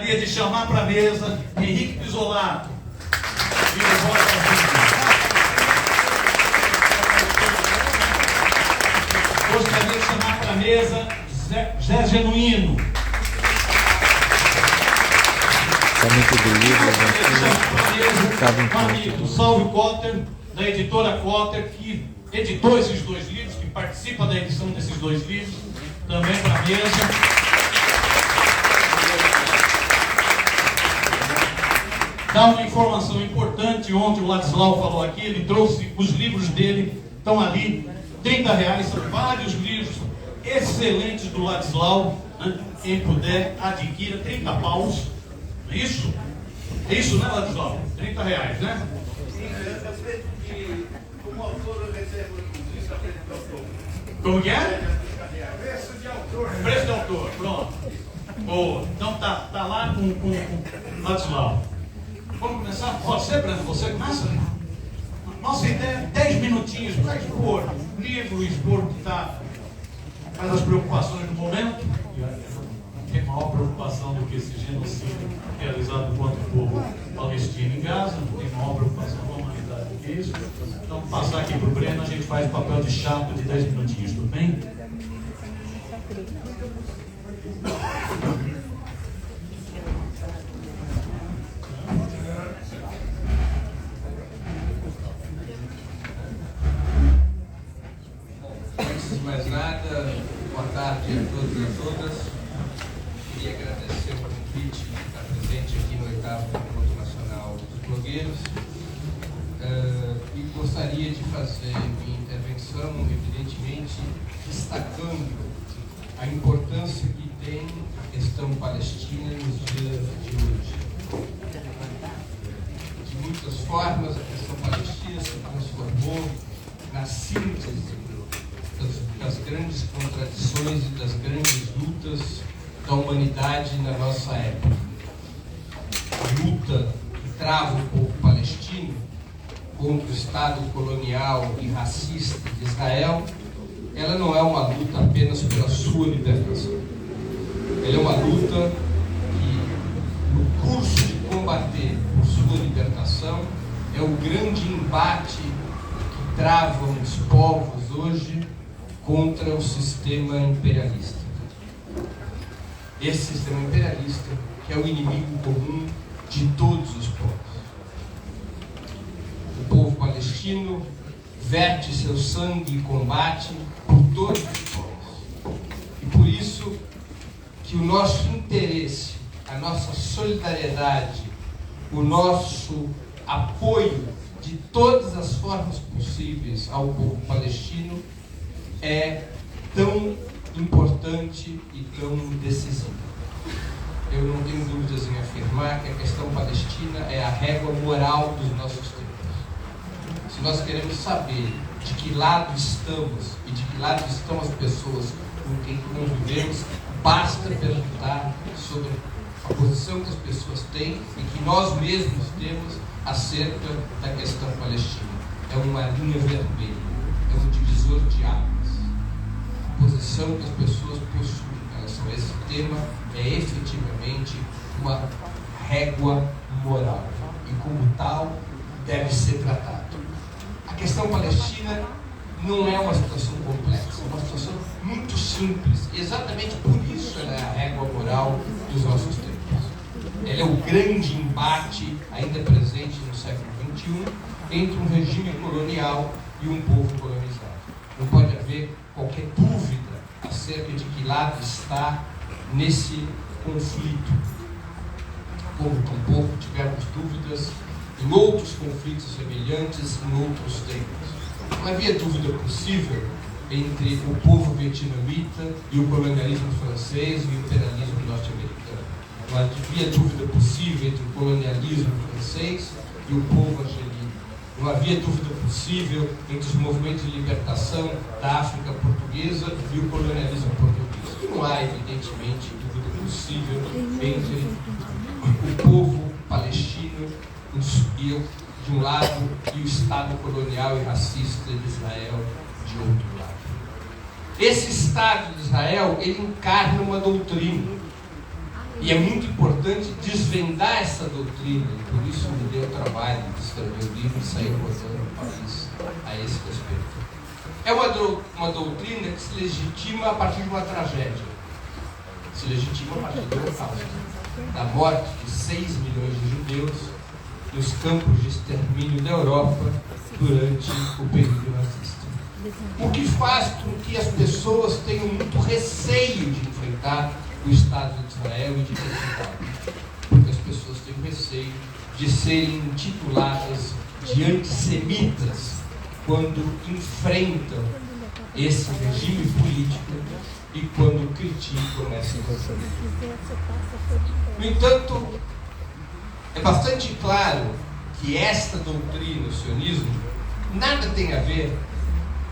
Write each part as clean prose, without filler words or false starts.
De chamar para a mesa Henrique Pisolato. Gostaria de chamar para a mesa Zé Genuíno. Amigo Salve Cotter, da editora Cotter, que editou esses dois livros, que participa da edição desses dois livros, também para a mesa. Dá uma informação importante. Ontem o Ladislau falou aqui, ele trouxe os livros dele, estão ali, R$30, são vários livros excelentes do Ladislau, né? Quem puder, adquira, 30 paus, é isso? É isso, né, Ladislau? R$30, né? Como autor, eu recebo isso a preço de autor. Como que é? Preço de autor. Preço de autor, pronto. Boa. Então tá lá com o Ladislau. Vamos começar? Você, Breno, você começa? Nossa ideia é 10 minutinhos para expor livro, expor o que está, faz as preocupações do momento. Não tem maior preocupação do que esse genocídio realizado contra o povo palestino em Gaza, não tem maior preocupação com a humanidade do que isso. Então, passar aqui para o Breno, a gente faz o papel de chato de 10 minutinhos, tudo bem? Mais nada, boa tarde a todos e a todas. Queria agradecer o convite de estar presente aqui no 8º Encontro Nacional dos Blogueiros e gostaria de fazer minha intervenção, evidentemente, destacando a importância que tem a questão palestina nos dias de hoje. De muitas formas, a questão palestina se transformou na síntese das grandes contradições e das grandes lutas da humanidade na nossa época. A luta que trava o povo palestino contra o Estado colonial e racista de Israel, ela não é uma luta apenas pela sua libertação. Ela é uma luta que, no curso de combater por sua libertação, é o grande embate que travam os povos hoje contra o sistema imperialista. Esse sistema imperialista que é o inimigo comum de todos os povos. O povo palestino verte seu sangue e combate por todos os povos. E por isso que o nosso interesse, a nossa solidariedade, o nosso apoio de todas as formas possíveis ao povo palestino é tão importante e tão decisivo. Eu não tenho dúvidas em afirmar que a questão palestina é a régua moral dos nossos tempos. Se nós queremos saber de que lado estamos e de que lado estão as pessoas com quem convivemos, basta perguntar sobre a posição que as pessoas têm e que nós mesmos temos acerca da questão palestina. É uma linha vermelha, é um divisor de águas. A posição que as pessoas possuem em relação a esse tema é efetivamente uma régua moral e, como tal, deve ser tratado. A questão palestina não é uma situação complexa, é uma situação muito simples. Exatamente por isso ela é a régua moral dos nossos tempos. Ela é o grande embate ainda presente no século XXI entre um regime colonial e um povo colonizado. Não pode haver qualquer dúvida acerca de que lado está nesse conflito, como tampouco tivemos dúvidas em outros conflitos semelhantes em outros tempos. Não havia dúvida possível entre o povo vietnamita e o colonialismo francês e o imperialismo norte-americano. Não havia dúvida possível entre o colonialismo francês e o povo argelino. Não havia dúvida possível entre os movimentos de libertação da África portuguesa e o colonialismo português. E não há, evidentemente, dúvida possível entre o povo palestino de um lado e o Estado colonial e racista de Israel de outro lado. Esse Estado de Israel, ele encarna uma doutrina. E é muito importante desvendar essa doutrina, e por isso me deu o trabalho de escrever o livro e sair rodando o país a esse respeito. É uma doutrina que se legitima a partir de uma tragédia. Se legitima a partir do Holocausto, da morte de 6 milhões de judeus nos campos de extermínio da Europa durante o período nazista. O que faz com que as pessoas tenham muito receio de enfrentar o Estado de Israel e de defendê-lo. Porque as pessoas têm receio de serem intituladas de antissemitas quando enfrentam esse regime político e quando criticam essa regime. No entanto, é bastante claro que esta doutrina, o sionismo, nada tem a ver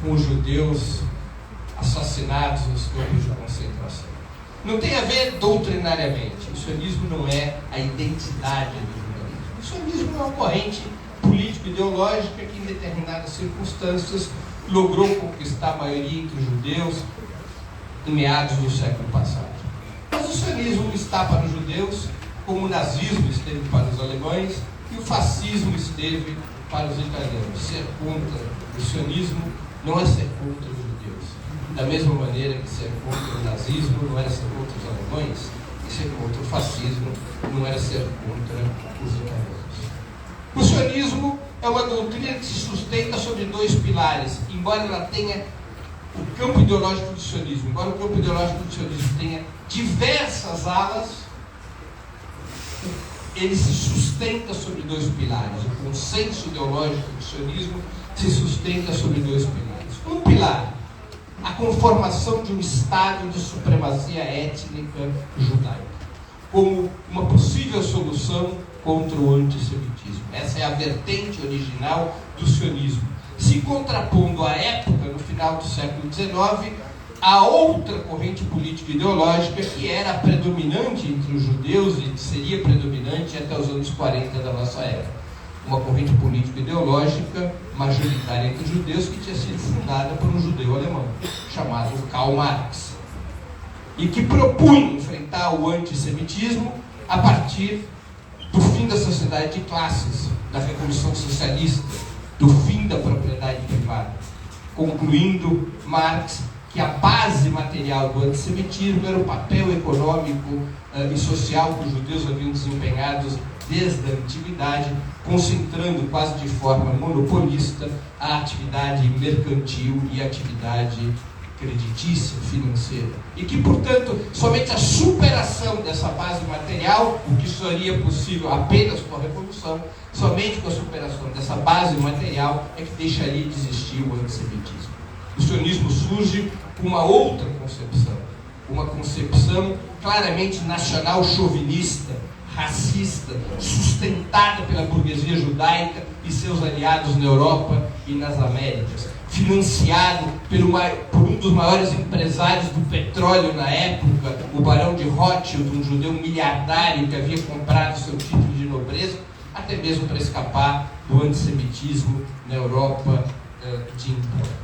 com os judeus assassinados nos campos de concentração. Não tem a ver doutrinariamente. O sionismo não é a identidade do judaísmo. O sionismo é uma corrente político-ideológica que, em determinadas circunstâncias, logrou conquistar a maioria entre os judeus em meados do século passado. Mas o sionismo está para os judeus como o nazismo esteve para os alemães e o fascismo esteve para os italianos. Ser contra o sionismo não é ser contra os judeus. Da mesma maneira que ser contra o nazismo não era ser contra os alemães, e ser contra o fascismo não era ser contra os italianos. O sionismo é uma doutrina que se sustenta sobre 2 pilares, embora ela tenha o campo ideológico do sionismo, embora o campo ideológico do sionismo tenha diversas alas, ele se sustenta sobre 2 pilares. O consenso ideológico do sionismo se sustenta sobre 2 pilares. Um pilar, a conformação de um Estado de supremacia étnica judaica, como uma possível solução contra o antissemitismo. Essa é a vertente original do sionismo, se contrapondo à época, no final do século XIX, a outra corrente política ideológica que era predominante entre os judeus e que seria predominante até os anos 40 da nossa era. Uma corrente política ideológica majoritária entre os judeus que tinha sido fundada por um judeu alemão, chamado Karl Marx, e que propunha enfrentar o antissemitismo a partir do fim da sociedade de classes, da Revolução Socialista, do fim da propriedade privada, concluindo Marx que a base material do antissemitismo era o papel econômico e social que os judeus haviam desempenhado desde a antiguidade, concentrando quase de forma monopolista a atividade mercantil e a atividade creditícia, financeira. E que, portanto, somente a superação dessa base material, o que seria possível apenas com a Revolução, somente com a superação dessa base material é que deixaria de existir o antissemitismo. O sionismo surge com uma outra concepção, uma concepção claramente nacional chauvinista, racista, sustentada pela burguesia judaica e seus aliados na Europa e nas Américas, financiado por um dos maiores empresários do petróleo na época, o Barão de Rothschild, um judeu miliardário que havia comprado seu título de nobreza, até mesmo para escapar do antissemitismo na Europa de então.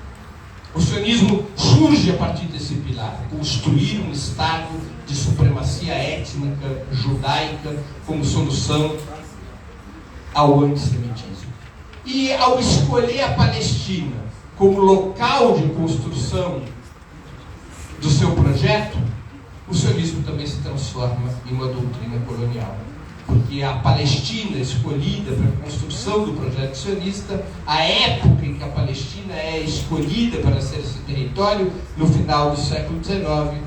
O sionismo surge a partir desse pilar, construir um Estado de supremacia étnica judaica como solução ao antissemitismo. E ao escolher a Palestina como local de construção do seu projeto, o sionismo também se transforma em uma doutrina colonial. Porque a Palestina escolhida para a construção do projeto sionista, a época em que a Palestina é escolhida para ser esse território, no final do século XIX,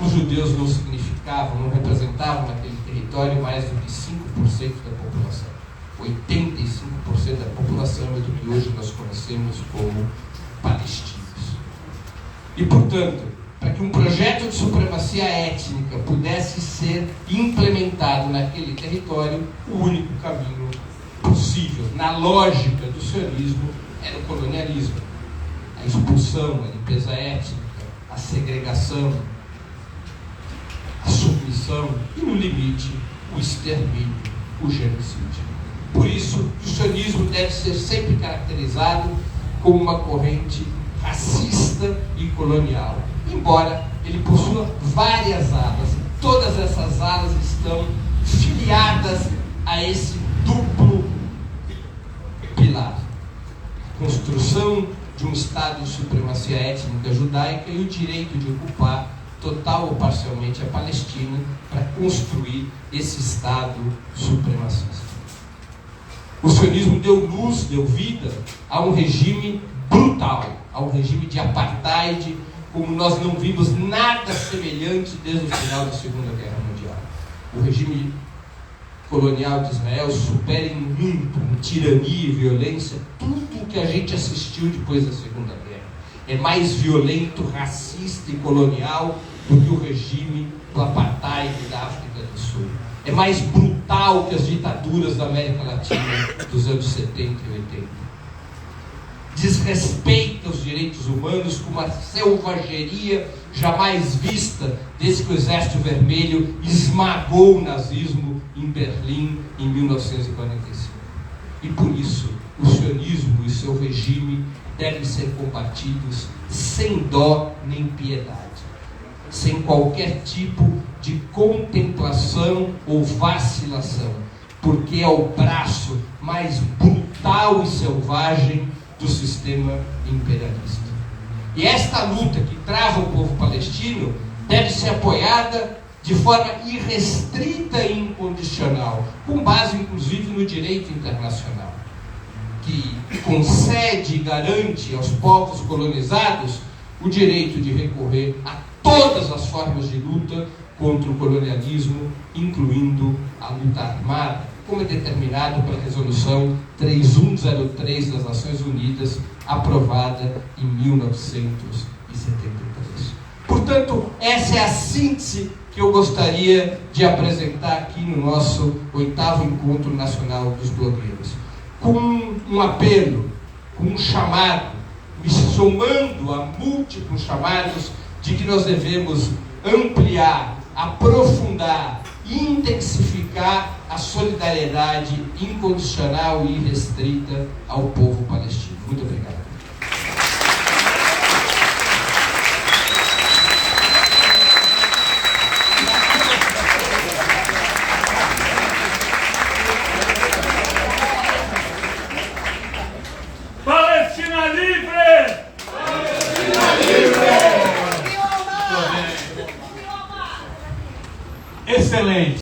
os judeus não significavam, não representavam naquele território mais do que 5% da população. 85% da população é do que hoje nós conhecemos como palestinos. E, portanto, para que um projeto de supremacia étnica pudesse ser implementado naquele território, o único caminho possível, na lógica do sionismo, era o colonialismo. A expulsão, a limpeza étnica, a segregação, a submissão e, no limite, o extermínio, o genocídio. Por isso, o sionismo deve ser sempre caracterizado como uma corrente racista e colonial, embora ele possua várias alas, todas essas alas estão filiadas a esse duplo pilar: construção de um Estado de supremacia étnica judaica e o direito de ocupar total ou parcialmente a Palestina para construir esse Estado supremacista. O sionismo deu luz, deu vida a um regime brutal, a um regime de apartheid, como nós não vimos nada semelhante desde o final da Segunda Guerra Mundial. O regime colonial de Israel supera em muito, em tirania e violência, tudo o que a gente assistiu depois da Segunda Guerra. É mais violento, racista e colonial do que o regime do apartheid da África do Sul. É mais brutal que as ditaduras da América Latina dos anos 70 e 80. Desrespeita os direitos humanos com uma selvageria jamais vista desde que o Exército Vermelho esmagou o nazismo em Berlim em 1945. E por isso, o sionismo e seu regime devem ser combatidos sem dó nem piedade, sem qualquer tipo de contemplação ou vacilação, porque é o braço mais brutal e selvagem do sistema imperialista. E esta luta que trava o povo palestino deve ser apoiada de forma irrestrita e incondicional, com base inclusive no direito internacional, que concede e garante aos povos colonizados o direito de recorrer a todas as formas de luta contra o colonialismo, incluindo a luta armada, como é determinado pela Resolução 3103 das Nações Unidas, aprovada em 1973. Portanto, essa é a síntese que eu gostaria de apresentar aqui no nosso 8º Encontro Nacional dos Blogueiros, com um apelo, com um chamado, me somando a múltiplos chamados de que nós devemos ampliar, aprofundar e intensificar a solidariedade incondicional e irrestrita ao povo palestino. Muito obrigado.